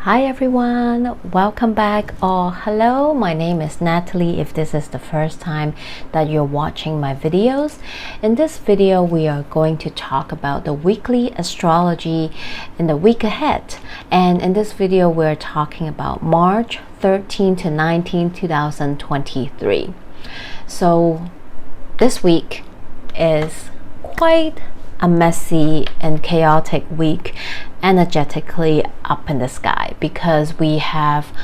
Hi everyone, welcome back or hello, my name is Natalie if this is the first time that you're watching my videos. In this video we are going to talk about the weekly astrology in the week ahead, and in this video we're talking about March 13 to 19, 2023. So this week is quite a messy and chaotic week energetically up in the sky because we have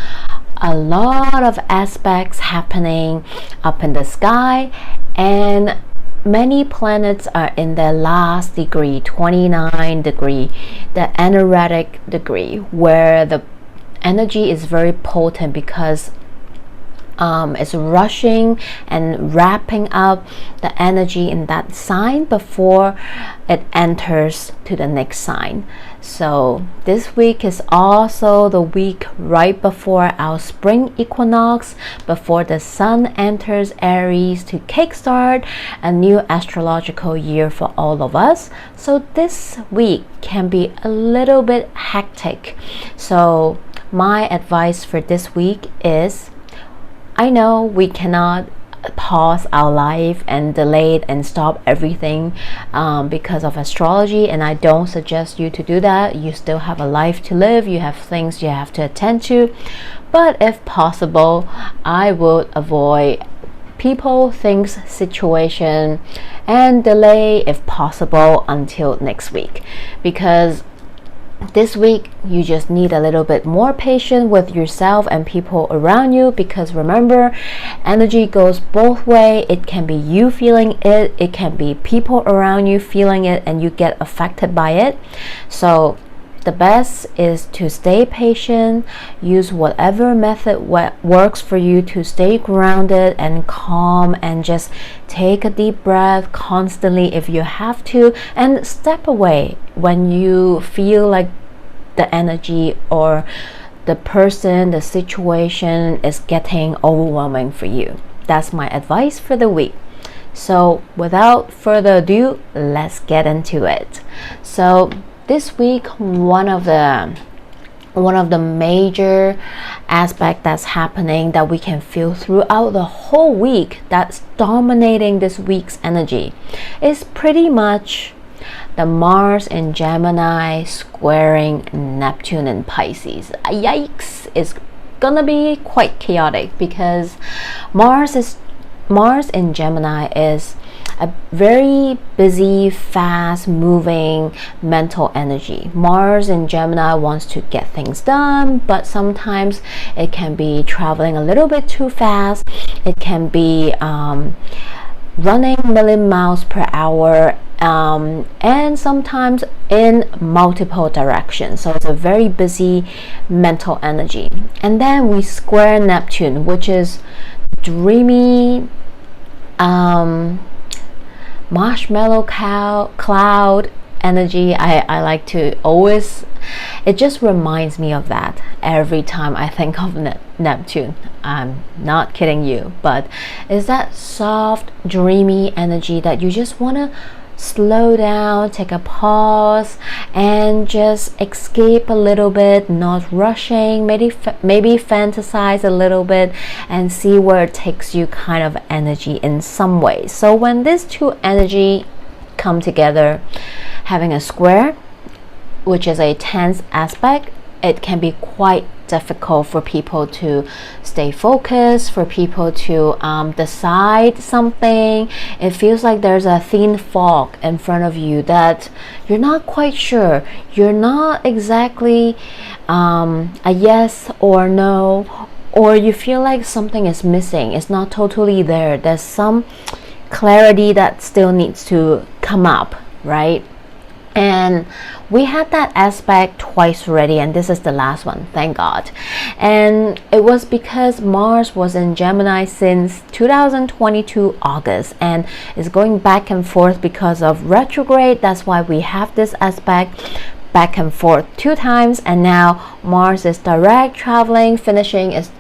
a lot of aspects happening up in the sky, and many planets are in their last degree, 29 degree, the energetic degree, where the energy is very potent because it's rushing and wrapping up the energy in that sign before it enters to the next sign. So this week is also the week right before our spring equinox, before the sun enters Aries to kickstart a new astrological year for all of us. So this week can be a little bit hectic. So my advice for this week is, I know we cannot pause our life and delay it and stop everything because of astrology, and I don't suggest you to do that. You still have a life to live, you have things you have to attend to, but if possible I would avoid people, things, situation, and delay if possible until next week, because this week you just need a little bit more patience with yourself and people around you, because remember, energy goes both ways. It can be you feeling it, it can be people around you feeling it and you get affected by it. So the best is to stay patient, use whatever method works for you to stay grounded and calm, and just take a deep breath constantly if you have to, and step away when you feel like the energy or the person, the situation is getting overwhelming for you. That's my advice for the week. So without further ado, let's get into it. So this week, one of the major aspect that's happening that we can feel throughout the whole week, that's dominating this week's energy, is pretty much the Mars in Gemini squaring Neptune in Pisces. Yikes, it's gonna be quite chaotic because Mars in Gemini is a very busy, fast moving mental energy. Mars in Gemini wants to get things done, but sometimes it can be traveling a little bit too fast. It can be running million miles per hour, and sometimes in multiple directions. So it's a very busy mental energy. And then we square Neptune, which is dreamy, marshmallow cloud energy. I like to always, it just reminds me of that every time I think of Neptune. I'm not kidding you, but it's that soft, dreamy energy that you just want to slow down, take a pause, and just escape a little bit, not rushing, maybe fantasize a little bit and see where it takes you, kind of energy in some ways. So when these two energy come together, having a square, which is a tense aspect, it can be quite difficult for people to stay focused, for people to decide something. It feels like there's a thin fog in front of you that you're not quite sure. You're not exactly a yes or no, or you feel like something is missing. It's not totally there. There's some clarity that still needs to come up, right? And we had that aspect twice already, and this is the last one, thank God. And it was because Mars was in Gemini since 2022 August and is going back and forth because of retrograde. That's why we have this aspect back and forth 2 times, and now Mars is direct traveling, finishing its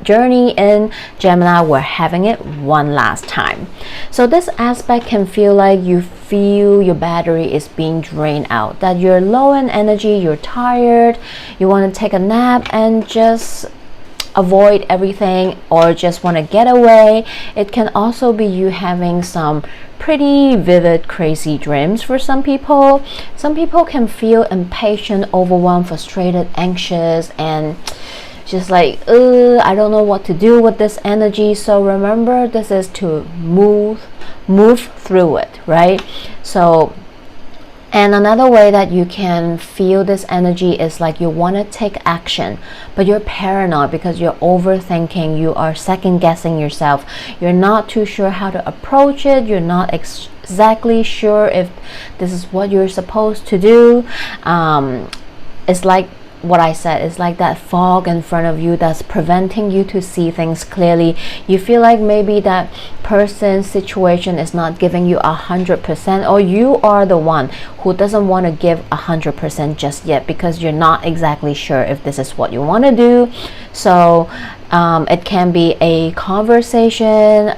journey in Gemini, we're having it one last time. So this aspect can feel like you feel your battery is being drained out, that you're low in energy, you're tired, you want to take a nap and just avoid everything, or just want to get away. It can also be you having some pretty vivid, crazy dreams for some people. Some people can feel impatient, overwhelmed, frustrated, anxious, and just like, I don't know what to do with this energy. So remember, this is to move through it, right? So, and another way that you can feel this energy is like you want to take action, but you're paranoid because you're overthinking, you are second guessing yourself, you're not too sure how to approach it, you're not exactly sure if this is what you're supposed to do. It's like what I said, is like that fog in front of you that's preventing you to see things clearly. You feel like maybe that person's situation is not giving you 100%, or you are the one who doesn't want to give 100% just yet because you're not exactly sure if this is what you want to do. So it can be a conversation,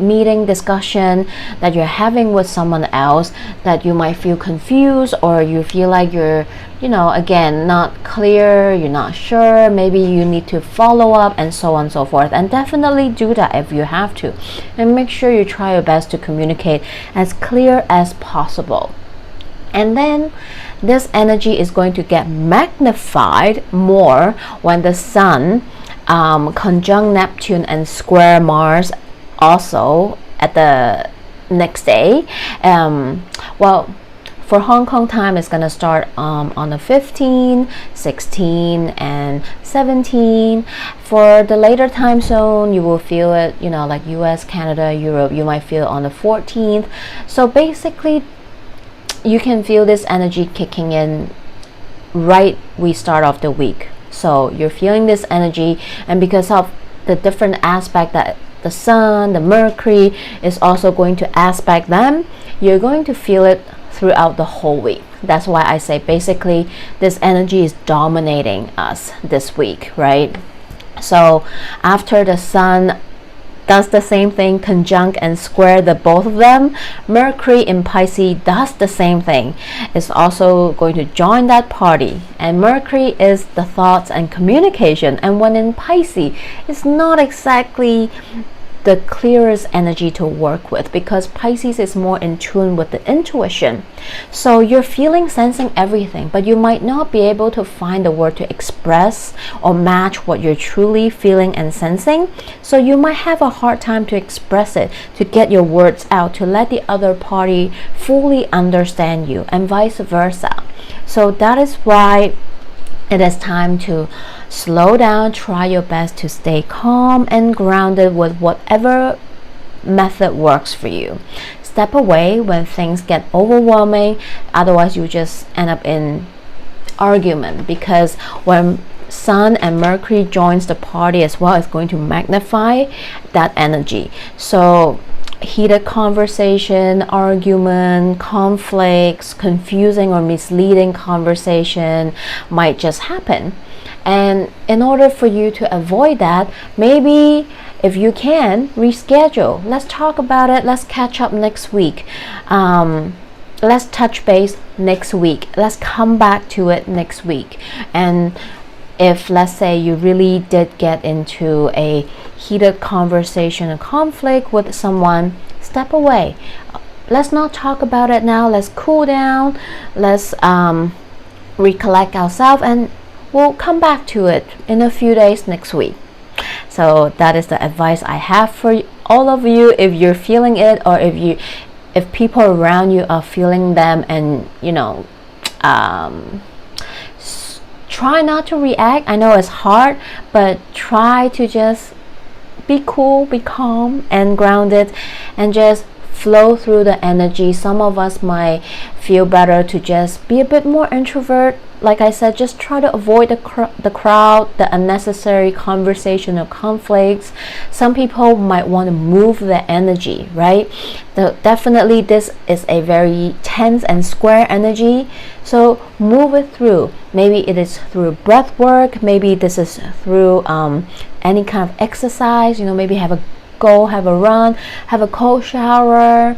meeting, discussion that you're having with someone else that you might feel confused, or you feel like you're, again, not clear, you're not sure, maybe you need to follow up, and so on and so forth. And definitely do that if you have to, and make sure you try your best to communicate as clear as possible. And then this energy is going to get magnified more when the Sun conjunct Neptune and square Mars also at the next day. Well, for Hong Kong time, it's going to start on the 15, 16, and 17. For the later time zone, you will feel it, like US, Canada, Europe, you might feel it on the 14th. So basically, you can feel this energy kicking in right we start off the week. So you're feeling this energy, and because of the different aspect that the Sun, the Mercury is also going to aspect them, you're going to feel it throughout the whole week. That's why I say basically this energy is dominating us this week, right? So after the Sun does the same thing, conjunct and square the both of them, Mercury in Pisces does the same thing. It's also going to join that party, and Mercury is the thoughts and communication, and when in Pisces, it's not exactly the clearest energy to work with, because Pisces is more in tune with the intuition. So you're feeling, sensing everything, but you might not be able to find the word to express or match what you're truly feeling and sensing. So you might have a hard time to express it, to get your words out, to let the other party fully understand you, and vice versa. So that is why it is time to slow down, try your best to stay calm and grounded with whatever method works for you. Step away when things get overwhelming, otherwise you just end up in argument, because when Sun and Mercury joins the party as well, it's going to magnify that energy. So heated conversation, argument, conflicts, confusing or misleading conversation might just happen. And in order for you to avoid that, maybe if you can, reschedule. Let's talk about it. Let's catch up next week. Let's touch base next week. Let's come back to it next week. And if, let's say, you really did get into a heated conversation, a conflict with someone, step away. Let's not talk about it now. Let's cool down. Let's recollect ourselves, and we'll come back to it in a few days next week. So that is the advice I have for all of you. If you're feeling it, or if people around you are feeling them, and try not to react. I know it's hard, but try to just be cool, be calm and grounded, and just flow through the energy. Some of us might feel better to just be a bit more introvert, like I said, just try to avoid the crowd, the unnecessary conversation or conflicts. Some people might want to move their energy, right? Definitely this is a very tense and square energy, so move it through. Maybe it is through breath work, maybe this is through any kind of exercise, maybe have a run, have a cold shower,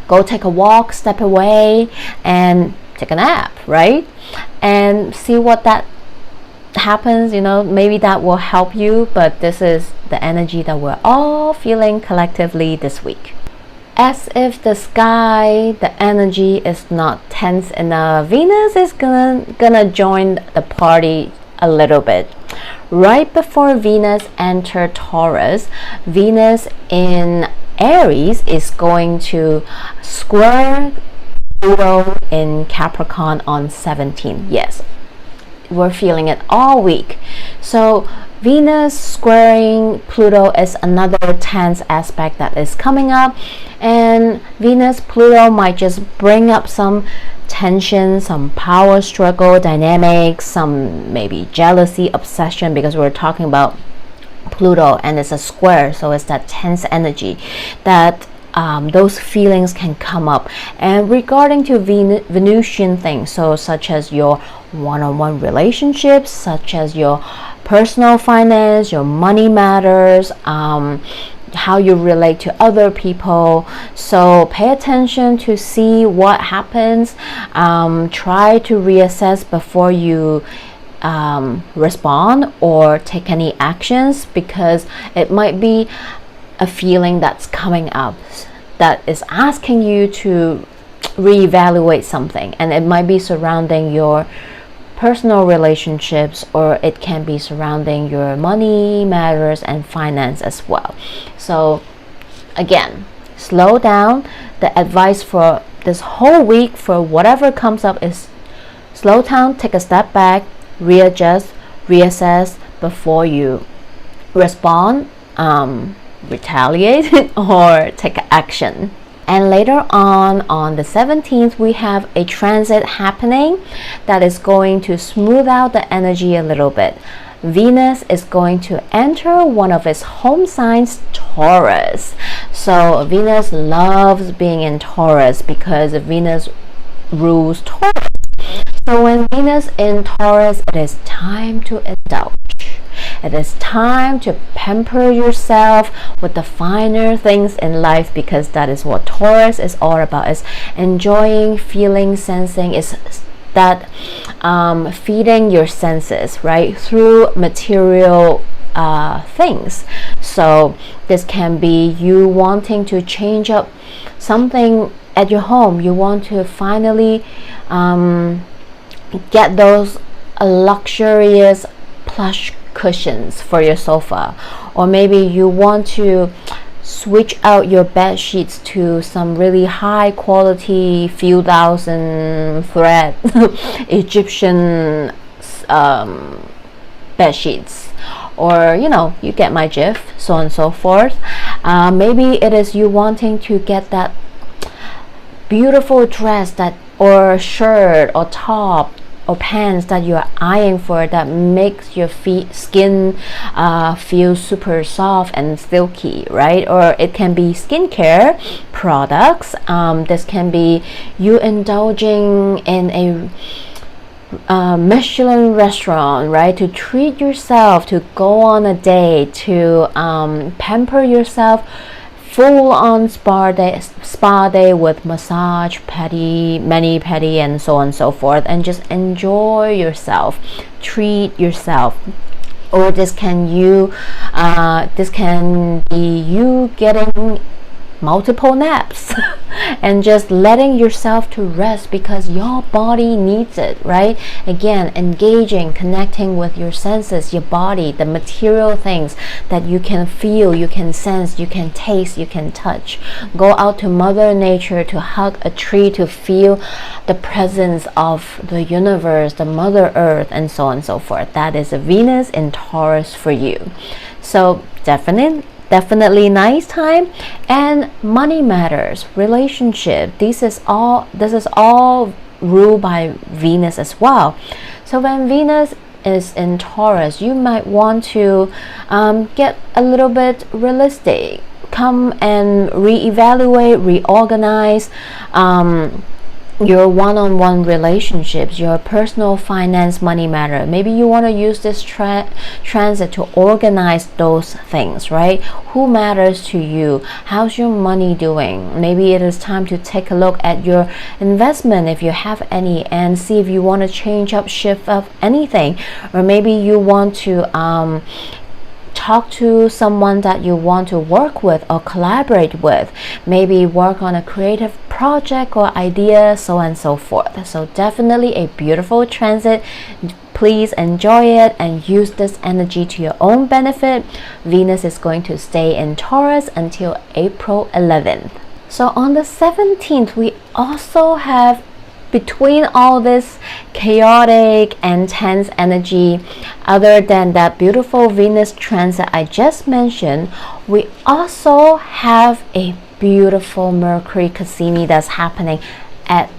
go take a walk, step away, and take a nap, right? And see what that happens. Maybe that will help you, but this is the energy that we're all feeling collectively this week. As if the sky, the energy is not tense enough, Venus is gonna join the party a little bit. Right before Venus enter Taurus, Venus in Aries is going to square Pluto in Capricorn on 17th. Yes, we're feeling it all week. So Venus squaring Pluto is another tense aspect that is coming up, and Venus Pluto might just bring up some tension, some power struggle dynamics, some maybe jealousy, obsession, because we're talking about Pluto and it's a square, so it's that tense energy that those feelings can come up. And regarding to Venusian things, so such as your one-on-one relationships, such as your personal finance, your money matters, how you relate to other people. So pay attention to see what happens. Try to reassess before you respond or take any actions, because it might be a feeling that's coming up that is asking you to reevaluate something, and it might be surrounding your personal relationships, or it can be surrounding your money matters and finance as well. So again, slow down. The advice for this whole week for whatever comes up is slow down, take a step back, readjust, reassess before you respond, retaliate or take action. And later on the 17th, we have a transit happening that is going to smooth out the energy a little bit. Venus is going to enter one of its home signs, Taurus. So Venus loves being in Taurus because Venus rules Taurus. So when Venus in Taurus, it is time to indulge. It is time to pamper yourself with the finer things in life, because that is what Taurus is all about. Is enjoying, feeling, sensing. Is that feeding your senses, right, through material things. So this can be you wanting to change up something at your home. You want to finally get those luxurious plush cushions for your sofa, or maybe you want to switch out your bed sheets to some really high quality few thousand thread Egyptian bed sheets, or you get my gif, so on and so forth. Maybe it is you wanting to get that beautiful dress that or shirt or top or pants that you're eyeing for, that makes your skin feel super soft and silky, right? Or it can be skincare products. This can be you indulging in a Michelin restaurant, right? To treat yourself, to go on a date, to pamper yourself. Full on spa day with massage, mani-pedi, and so on and so forth, and just enjoy yourself, treat yourself. Or this can be you getting multiple naps and just letting yourself to rest because your body needs it, right? Again, engaging, connecting with your senses, your body, the material things that you can feel, you can sense, you can taste, you can touch. Go out to Mother Nature, to hug a tree, to feel the presence of the universe, the Mother Earth, and so on and so forth. That is a Venus in Taurus for you. So definitely nice time. And money matters, relationship, this is all ruled by Venus as well. So when Venus is in Taurus, you might want to get a little bit realistic, come and reevaluate, reorganize your one-on-one relationships, your personal finance, money matter. Maybe you want to use this transit to organize those things, right? Who matters to you? How's your money doing? Maybe it is time to take a look at your investment if you have any, and see if you want to change up, shift up anything. Or maybe you want to talk to someone that you want to work with or collaborate with, maybe work on a creative project or idea, so on and so forth. So definitely a beautiful transit. Please enjoy it and use this energy to your own benefit. Venus is going to stay in Taurus until April 11th. So on the 17th, we also have, between all this chaotic and tense energy, other than that beautiful Venus transit I just mentioned, we also have a beautiful Mercury Cassini that's happening at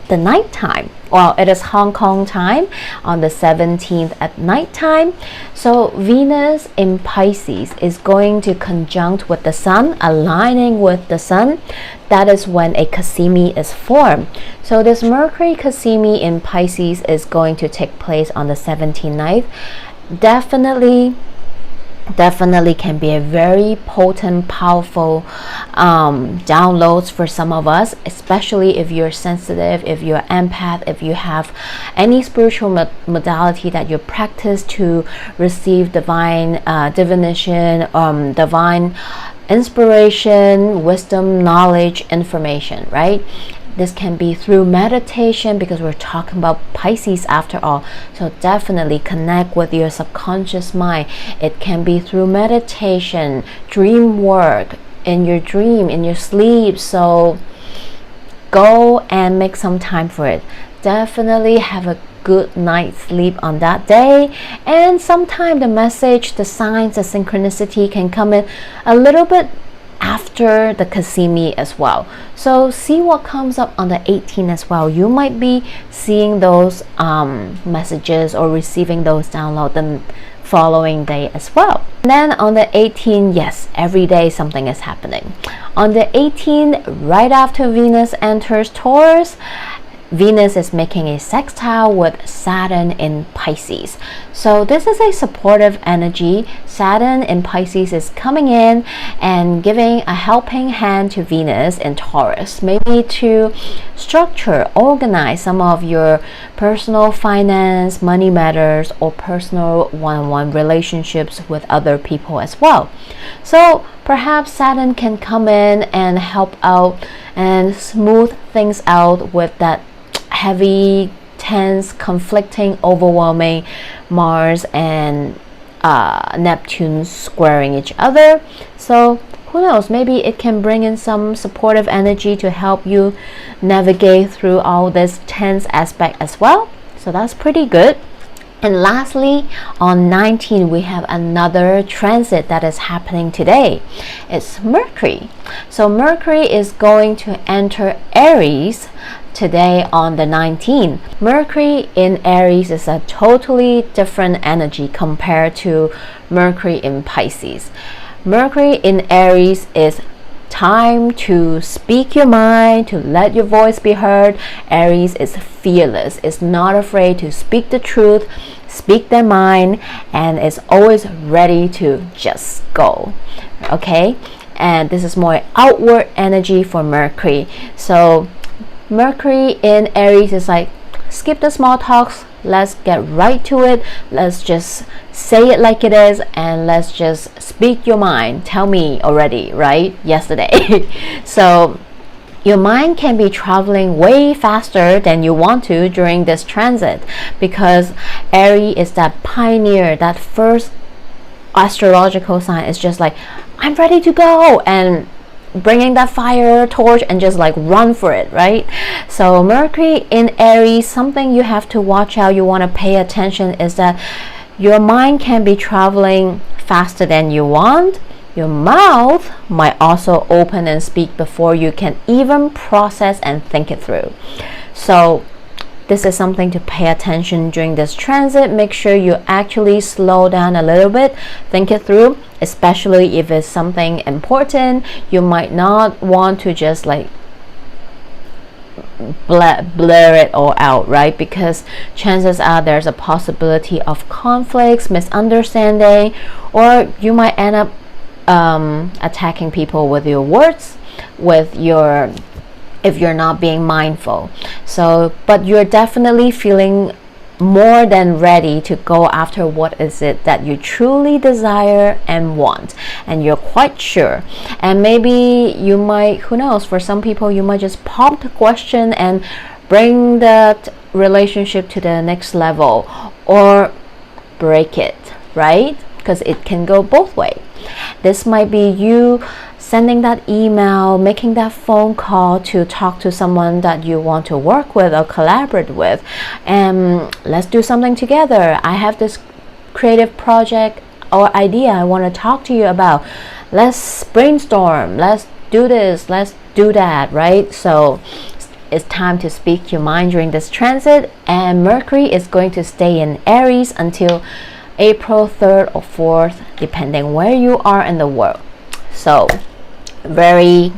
the nighttime. Well, it is Hong Kong time on the 17th at nighttime. So Venus in Pisces is going to conjunct with the Sun, aligning with the Sun. That is when a Cassini is formed. So this Mercury Cassini in Pisces is going to take place on the 17th night. Definitely can be a very potent, powerful downloads for some of us, especially if you're sensitive, if you're empath, if you have any spiritual modality that you practice to receive divine divination, divine inspiration, wisdom, knowledge, information, right? This can be through meditation, because we're talking about Pisces after all. So definitely connect with your subconscious mind. It can be through meditation, dream work, in your dream, in your sleep. So go and make some time for it. Definitely have a good night's sleep on that day. And sometimes the message, the signs, the synchronicity can come in a little bit after the Cassini as well. So see what comes up on the 18th as well. You might be seeing those messages or receiving those downloads the following day as well. And then on the 18th, yes, every day something is happening. On the 18th, right after Venus enters Taurus, Venus is making a sextile with Saturn in Pisces. So this is a supportive energy. Saturn in Pisces is coming in and giving a helping hand to Venus in Taurus, maybe to structure, organize some of your personal finance, money matters, or personal one-on-one relationships with other people as well. So perhaps Saturn can come in and help out and smooth things out with that heavy, tense, conflicting, overwhelming Mars and Neptune squaring each other. So who knows, maybe it can bring in some supportive energy to help you navigate through all this tense aspect as well. So that's pretty good. And lastly, on 19, we have another transit that is happening today. It's Mercury. So Mercury is going to enter Aries today on the 19th. Mercury in Aries is a totally different energy compared to Mercury in Pisces. Mercury in Aries is time to speak your mind, to let your voice be heard. Aries is fearless, is not afraid to speak the truth, speak their mind, and is always ready to just go. Okay, and this is more outward energy for Mercury. So Mercury in Aries is like, skip the small talks, let's get right to it, let's just say it like it is, and let's just speak your mind. Tell me already, right? Yesterday. So your mind can be traveling way faster than you want to during this transit, because Aries is that pioneer, that first astrological sign. Is just like, I'm ready to go, and bringing that fire torch and just like run for it, right? So Mercury in Aries, something you have to watch out, you want to pay attention, is that your mind can be traveling faster than you want. Your mouth might also open and speak before you can even process and think it through. So this is something to pay attention during this transit. Make sure you actually slow down a little bit, think it through, especially if it's something important. You might not want to just like blur it all out, right? Because chances are there's a possibility of conflicts, misunderstanding, or you might end up attacking people with your words, with your, if you're not being mindful. So, but you're definitely feeling more than ready to go after what is it that you truly desire and want, and you're quite sure. And maybe you might, who knows, for some people you might just pop the question and bring that relationship to the next level, or break it, right? Because it can go both ways. This might be you sending that email, making that phone call to talk to someone that you want to work with or collaborate with, and let's do something together. I have this creative project or idea I want to talk to you about. Let's brainstorm, let's do this, let's do that, right? So it's time to speak your mind during this transit, and Mercury is going to stay in Aries until April 3rd or 4th, depending where you are in the world. So very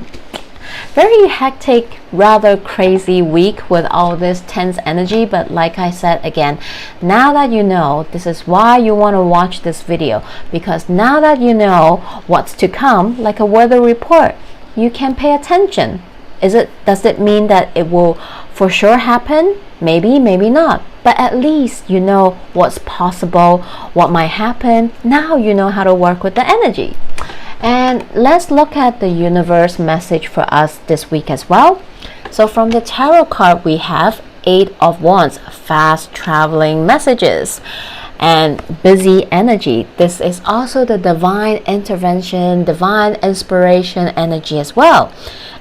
hectic, rather crazy week with all this tense energy. But like I said again, now that you know, this is why you want to watch this video, because now that you know what's to come, like a weather report, you can pay attention. Does it mean that it will for sure happen? Maybe, maybe not. But at least you know what's possible, what might happen. Now you know how to work with the energy. And let's look at the universe message for us this week as well. So from the tarot card, we have 8 of Wands, fast traveling messages and busy energy. This is also the divine intervention, divine inspiration energy as well.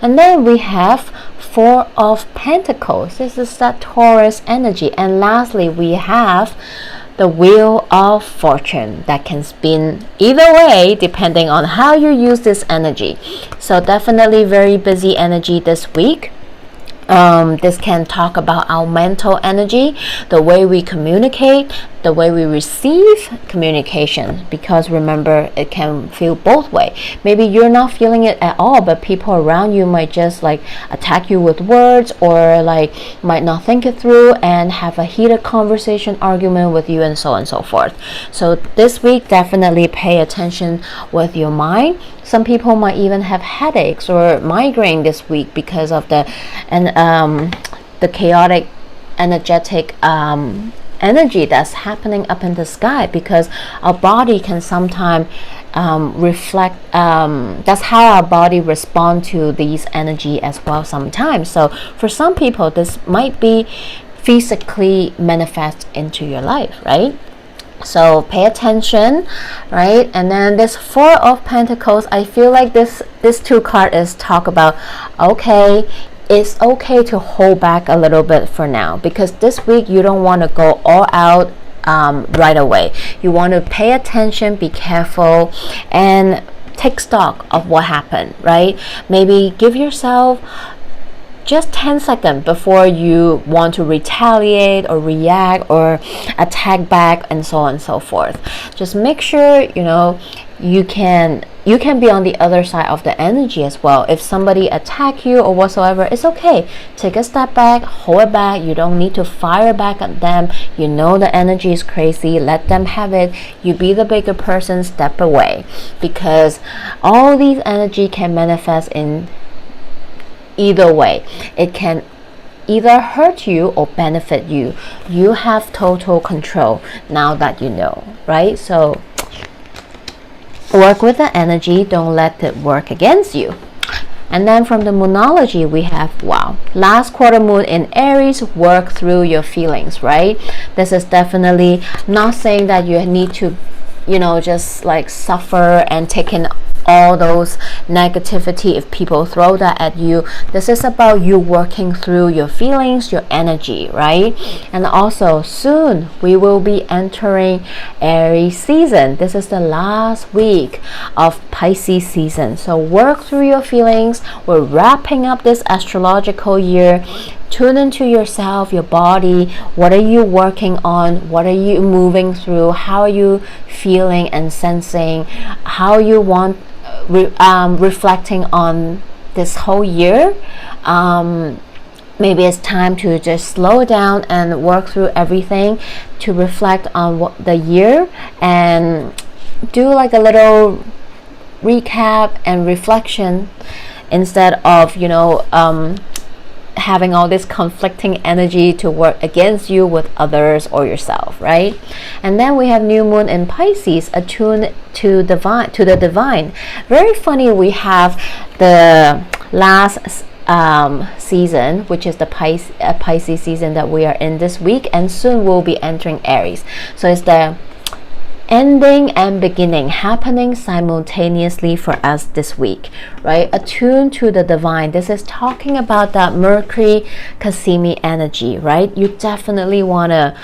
And then we have 4 of Pentacles. This is that Taurus energy. And lastly, we have the Wheel of Fortune that can spin either way depending on how you use this energy. So definitely very busy energy this week. This can talk about our mental energy, the way we communicate, the way we receive communication, because remember, it can feel both way. Maybe you're not feeling it at all, but people around you might just like attack you with words, or like might not think it through and have a heated conversation, argument with you, and so on and so forth. So this week, definitely pay attention with your mind. Some people might even have headaches or migraine this week because of the chaotic, energetic energy that's happening up in the sky, because our body can sometimes reflect, that's how our body respond to these energy as well sometimes. So for some people, this might be physically manifest into your life, right? So pay attention, right? And then this 4 of Pentacles, I feel like this 2 card is talk about, okay, it's okay to hold back a little bit for now, because this week you don't want to go all out right away. You want to pay attention, be careful, and take stock of what happened, right? Maybe give yourself just 10 seconds before you want to retaliate or react or attack back, and so on and so forth. Just make sure you can be on the other side of the energy as well. If somebody attack you or whatsoever, it's okay. Take a step back, hold it back. You don't need to fire back at them. You know the energy is crazy. Let them have it. You be the bigger person, step away, because all these energy can manifest in either way. It can either hurt you or benefit you. You have total control now that you know, right? So work with the energy, don't let it work against you. And then from the Moonology, we have, wow, last quarter moon in Aries, work through your feelings, right? This is definitely not saying that you need to, just like suffer and take in all those negativity if people throw that at you. This is about you working through your feelings, your energy, right? And also soon we will be entering Aries season. This is the last week of Pisces season. So work through your feelings. We're wrapping up this astrological year. tune into yourself, your body. What are you working on? What are you moving through? How are you feeling and sensing? How you want reflecting on this whole year. Maybe it's time to just slow down and work through everything, to reflect on what the year and do like a little recap and reflection, instead of having all this conflicting energy to work against you with others or yourself, right? And then we have new moon in Pisces, attuned to the divine. Very funny, we have the last season, which is the Pisces season that we are in this week, and soon we'll be entering Aries. So it's the ending and beginning happening simultaneously for us this week, right? Attuned to the divine. This is talking about that Mercury Cassimi energy, right? You definitely want to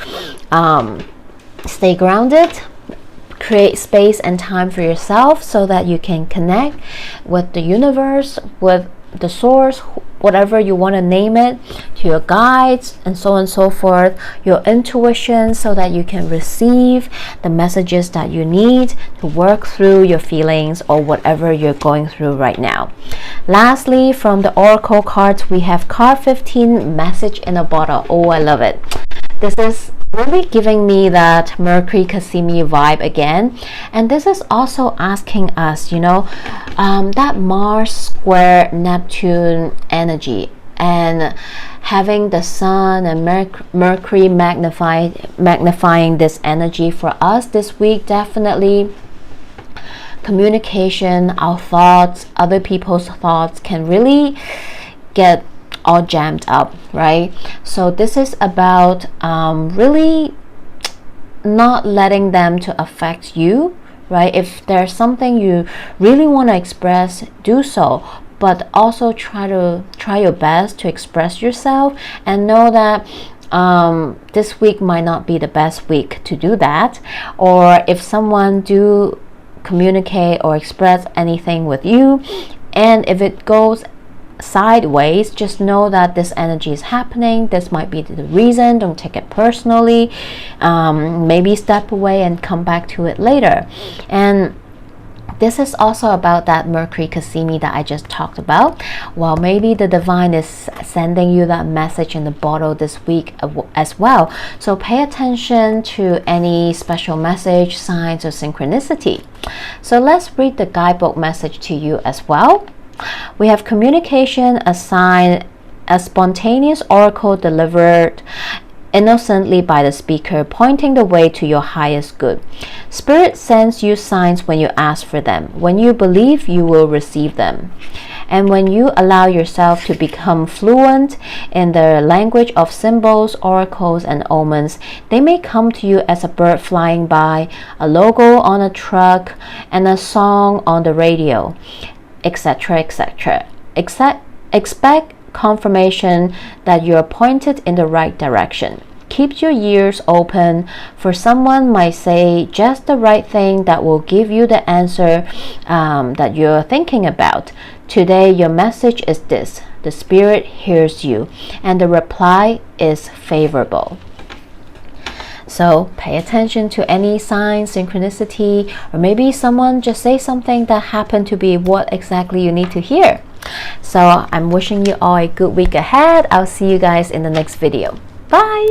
stay grounded, create space and time for yourself so that you can connect with the universe, with the source, whatever you want to name it, to your guides and so on and so forth, your intuition, so that you can receive the messages that you need to work through your feelings or whatever you're going through right now. Lastly, from the oracle cards, we have card 15, message in a bottle. Oh, I love it. This is really giving me that Mercury Cassimi vibe again, and this is also asking us, that Mars square Neptune energy, and having the Sun and Mercury magnifying this energy for us this week. Definitely communication, our thoughts, other people's thoughts can really get all jammed up, right? So this is about really not letting them to affect you, right? If there's something you really want to express, do so, but also try your best to express yourself, and know that this week might not be the best week to do that. Or if someone do communicate or express anything with you, and if it goes sideways, just know that this energy is happening. This might be the reason. Don't take it personally. Maybe step away and come back to it later. And this is also about that Mercury Cassimi that I just talked about. Well, maybe the divine is sending you that message in the bottle this week as well. So pay attention to any special message, signs, or synchronicity. So let's read the guidebook message to you as well. We have communication, a sign, a spontaneous oracle delivered innocently by the speaker, pointing the way to your highest good. Spirit sends you signs when you ask for them. When you believe, you will receive them. And when you allow yourself to become fluent in the language of symbols, oracles, and omens, they may come to you as a bird flying by, a logo on a truck, and a song on the radio, etc., etc. Expect confirmation that you're pointed in the right direction. Keep your ears open, for someone might say just the right thing that will give you the answer that you're thinking about. Today, your message is this: the Spirit hears you, and the reply is favorable. So pay attention to any sign, synchronicity, or maybe someone just say something that happened to be what exactly you need to hear. So I'm wishing you all a good week ahead. I'll see you guys in the next video. Bye!